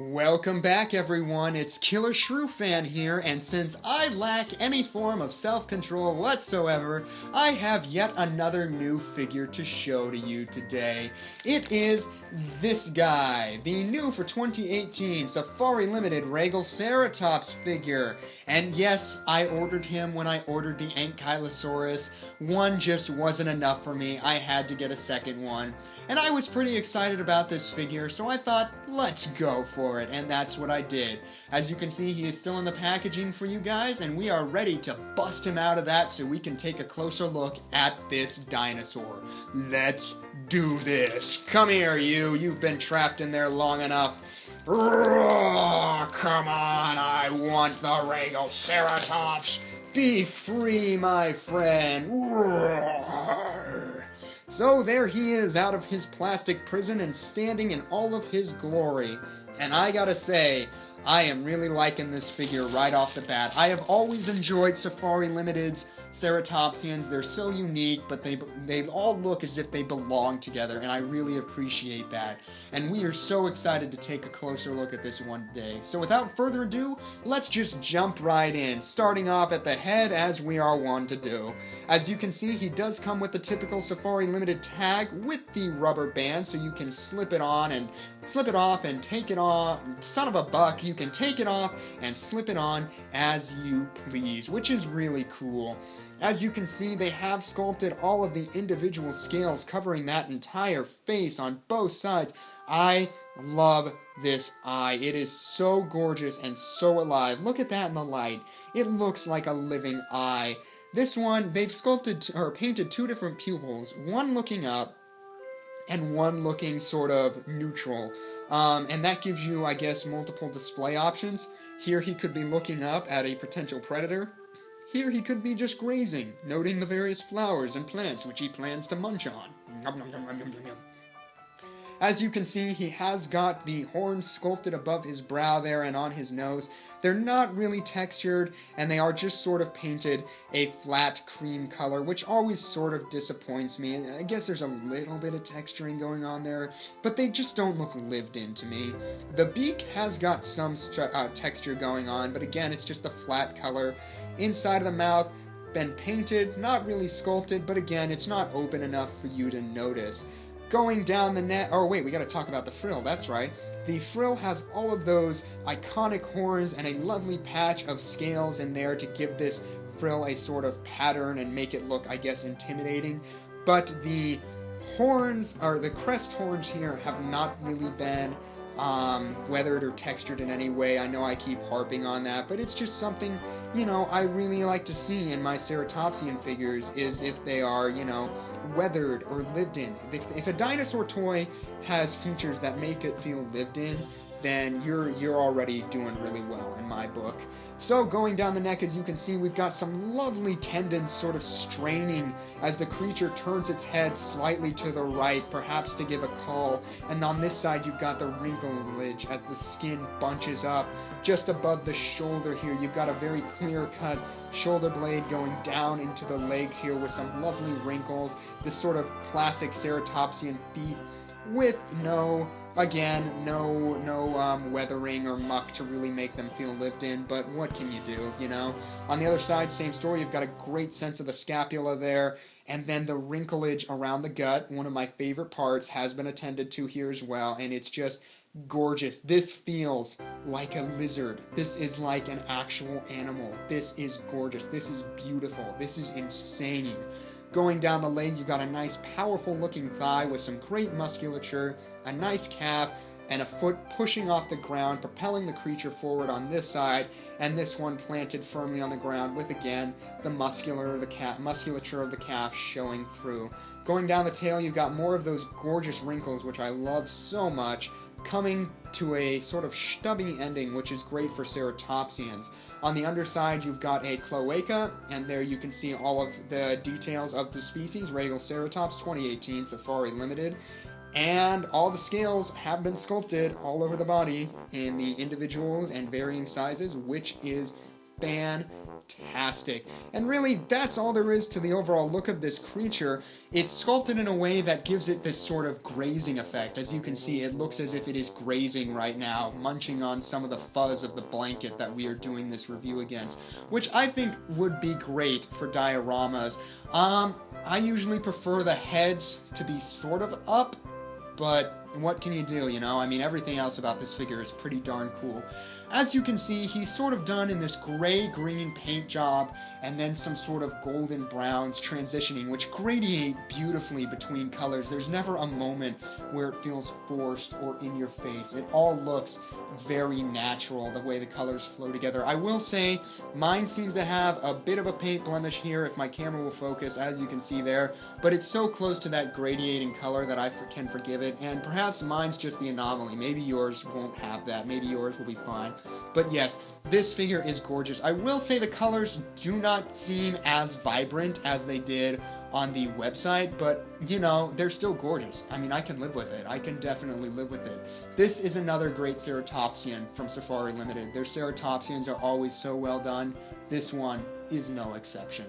Welcome back, everyone. It's Killershrewfan here, and since I lack any form of self-control whatsoever, I have yet another new figure to show to you today. It is this guy, the new for 2018 Safari Limited Regaliceratops figure. And yes, I ordered him when I ordered the Ankylosaurus. One just wasn't enough for me. I had to get a second one. And I was pretty excited about this figure, so I thought, let's go for it. And that's what I did. As you can see, he is still in the packaging for you guys, and we are ready to bust him out of that so we can take a closer look at this dinosaur. Let's do this. Come here, you. You've been trapped in there long enough. Roar, come on, I want the Regaliceratops. Be free, my friend. Roar. So there he is, out of his plastic prison and standing in all of his glory. And I gotta say, I am really liking this figure right off the bat. I have always enjoyed Safari Limited's Ceratopsians. They're so unique, but they all look as if they belong together, and I really appreciate that. And we are so excited to take a closer look at this one today. So without further ado, let's just jump right in, starting off at the head as we are wont to do. As you can see, he does come with the typical Safari Limited tag with the rubber band, so you can slip it on and slip it off and take it off. Son of a buck, you can take it off and slip it on as you please, which is really cool. As you can see, they have sculpted all of the individual scales covering that entire face on both sides. I love this eye. It is so gorgeous and so alive. Look at that in the light. It looks like a living eye. This one, they've sculpted or painted two different pupils, one looking up and one looking sort of neutral. And that gives you, I guess, multiple display options. Here he could be looking up at a potential predator. Here he could be just grazing, noting the various flowers and plants which he plans to munch on. Nom, nom, nom, nom, nom, nom. As you can see, he has got the horns sculpted above his brow there and on his nose. They're not really textured, and they are just sort of painted a flat cream color, which always sort of disappoints me. And I guess there's a little bit of texturing going on there, but they just don't look lived in to me. The beak has got some texture going on, but again, it's just a flat color. Inside of the mouth, been painted, not really sculpted, but again, it's not open enough for you to notice. Going down the neck, oh wait, we gotta talk about the frill, that's right. The frill has all of those iconic horns and a lovely patch of scales in there to give this frill a sort of pattern and make it look, I guess, intimidating. But the horns, or the crest horns here, have not really been weathered or textured in any way. I know I keep harping on that, but it's just something, you know, I really like to see in my Ceratopsian figures, is if they are, you know, weathered or lived in. If a dinosaur toy has features that make it feel lived in, then you're already doing really well in my book. So going down the neck, as you can see, we've got some lovely tendons sort of straining as the creature turns its head slightly to the right, perhaps to give a call. And on this side, you've got the wrinklage as the skin bunches up. Just above the shoulder here, you've got a very clear-cut shoulder blade going down into the legs here with some lovely wrinkles. This sort of classic Ceratopsian feet with no weathering or muck to really make them feel lived in, but what can you do, you know? On the other side, same story, you've got a great sense of the scapula there, and then the wrinklage around the gut, one of my favorite parts, has been attended to here as well, and it's just gorgeous. This feels like a lizard. This is like an actual animal. This is gorgeous. This is beautiful. This is insane. Going down the leg, you've got a nice, powerful-looking thigh with some great musculature, a nice calf, and a foot pushing off the ground, propelling the creature forward on this side, and this one planted firmly on the ground with, again, the musculature of the calf showing through. Going down the tail, you've got more of those gorgeous wrinkles, which I love so much, coming to a sort of stubby ending, which is great for Ceratopsians. On the underside, you've got a cloaca, and there you can see all of the details of the species, Regaliceratops 2018 Safari Limited. And all the scales have been sculpted all over the body in the individuals and varying sizes, which is fantastic. fantastic. And really, that's all there is to the overall look of this creature. It's sculpted in a way that gives it this sort of grazing effect. As you can see, it looks as if it is grazing right now, munching on some of the fuzz of the blanket that we are doing this review against, which I think would be great for dioramas. I usually prefer the heads to be sort of up, but what can you do, you know? I mean, everything else about this figure is pretty darn cool. As you can see, he's sort of done in this gray-green paint job, and then some sort of golden browns transitioning, which gradiate beautifully between colors. There's never a moment where it feels forced or in your face. It all looks very natural, the way the colors flow together. I will say, mine seems to have a bit of a paint blemish here, if my camera will focus, as you can see there, but it's so close to that gradiating color that I can forgive it, and perhaps mine's just the anomaly. Maybe yours won't have that. Maybe yours will be fine. But yes, this figure is gorgeous. I will say the colors do not seem as vibrant as they did on the website, but, you know, they're still gorgeous. I mean, I can live with it. I can definitely live with it. This is another great Ceratopsian from Safari Limited. Their Ceratopsians are always so well done. This one is no exception.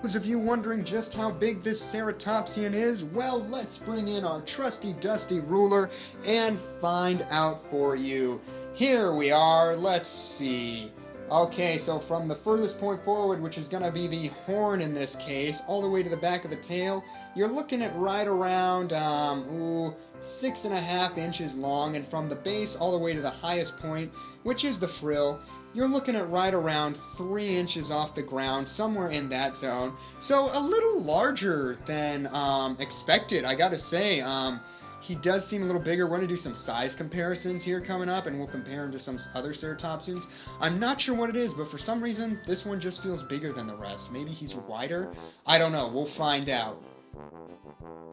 Those of you wondering just how big this Ceratopsian is, well, let's bring in our trusty dusty ruler and find out for you. Here we are, let's see. Okay, so from the furthest point forward, which is going to be the horn in this case, all the way to the back of the tail, you're looking at right around, 6.5 inches long, and from the base all the way to the highest point, which is the frill, you're looking at right around 3 inches off the ground, somewhere in that zone. So a little larger than expected, I gotta say. He does seem a little bigger. We're going to do some size comparisons here coming up, and we'll compare him to some other Ceratopsians. I'm not sure what it is, but for some reason, this one just feels bigger than the rest. Maybe he's wider? I don't know. We'll find out.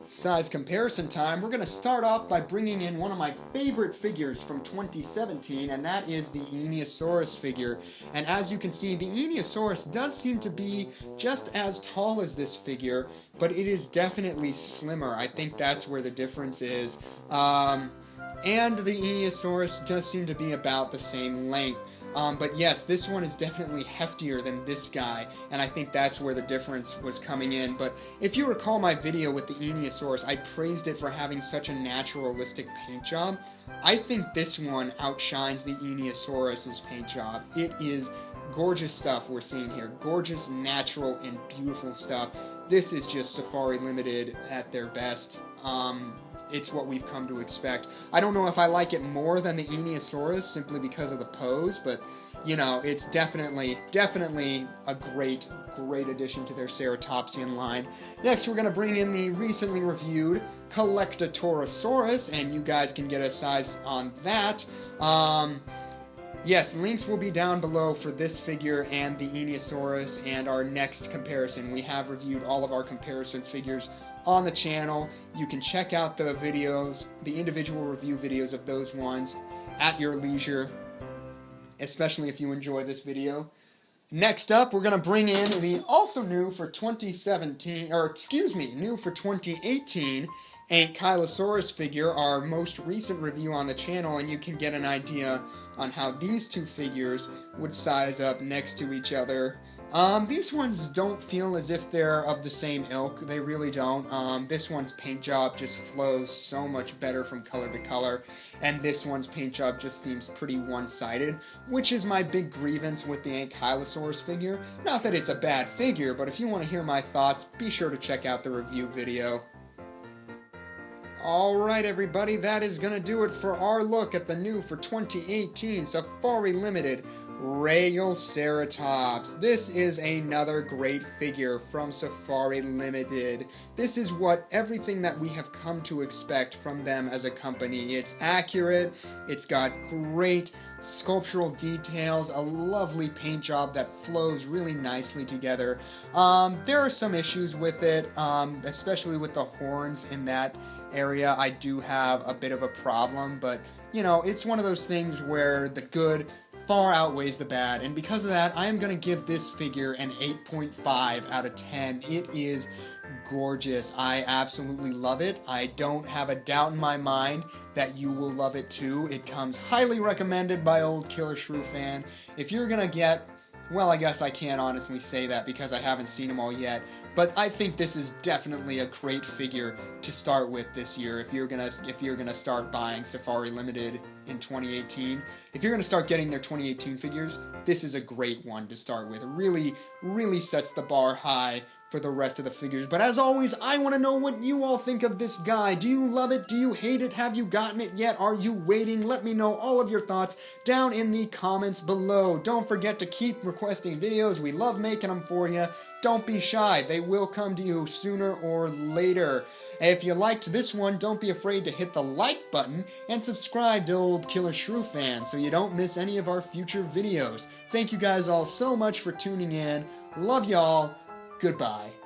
Size comparison time. We're going to start off by bringing in one of my favorite figures from 2017, and that is the Aeniosaurus figure. And as you can see, the Aeniosaurus does seem to be just as tall as this figure, but it is definitely slimmer. I think that's where the difference is. And the Aeniosaurus does seem to be about the same length. But yes, this one is definitely heftier than this guy, and I think that's where the difference was coming in. But if you recall my video with the Aeniosaurus, I praised it for having such a naturalistic paint job. I think this one outshines the Aeniosaurus's paint job. It is gorgeous stuff we're seeing here. Gorgeous, natural, and beautiful stuff. This is just Safari Limited at their best. It's what we've come to expect. I don't know if I like it more than the Aeniosaurus simply because of the pose, but, you know, it's definitely a great addition to their Ceratopsian line. Next, we're going to bring in the recently reviewed Killershrewfan, and you guys can get a size on that. Yes, links will be down below for this figure and the Aeniosaurus and our next comparison. We have reviewed all of our comparison figures on the channel. You can check out the videos, the individual review videos of those ones at your leisure, especially if you enjoy this video. Next up, we're going to bring in the also new for 2017, or excuse me, new for 2018, Ankylosaurus figure, our most recent review on the channel, and you can get an idea on how these two figures would size up next to each other. These ones don't feel as if they're of the same ilk. They really don't. This one's paint job just flows so much better from color to color, and this one's paint job just seems pretty one-sided, which is my big grievance with the Ankylosaurus figure. Not that it's a bad figure, but if you want to hear my thoughts, be sure to check out the review video. Alright everybody, that is going to do it for our look at the new for 2018 Safari Limited Regaliceratops. This is another great figure from Safari Limited. This is what everything that we have come to expect from them as a company. It's accurate, it's got great sculptural details, a lovely paint job that flows really nicely together. There are some issues with it, especially with the horns in that area. I do have a bit of a problem, but you know, it's one of those things where the good far outweighs the bad, and because of that, I am going to give this figure an 8.5 out of 10. It is gorgeous. I absolutely love it. I don't have a doubt in my mind that you will love it too. It comes highly recommended by old Killershrewfan. If you're going to get Well, I guess I can't honestly say that because I haven't seen them all yet, but I think this is definitely a great figure to start with this year if you're gonna start buying Safari Limited in 2018. If you're gonna start getting their 2018 figures, this is a great one to start with. It really sets the bar high for the rest of the figures. But as always, I want to know what you all think of this guy. Do you love it? Do you hate it? Have you gotten it yet? Are you waiting? Let me know all of your thoughts down in the comments below. Don't forget to keep requesting videos. We love making them for you. Don't be shy. They will come to you sooner or later. If you liked this one, don't be afraid to hit the like button and subscribe to old Killershrewfan so you don't miss any of our future videos. Thank you guys all so much for tuning in. Love y'all. Goodbye.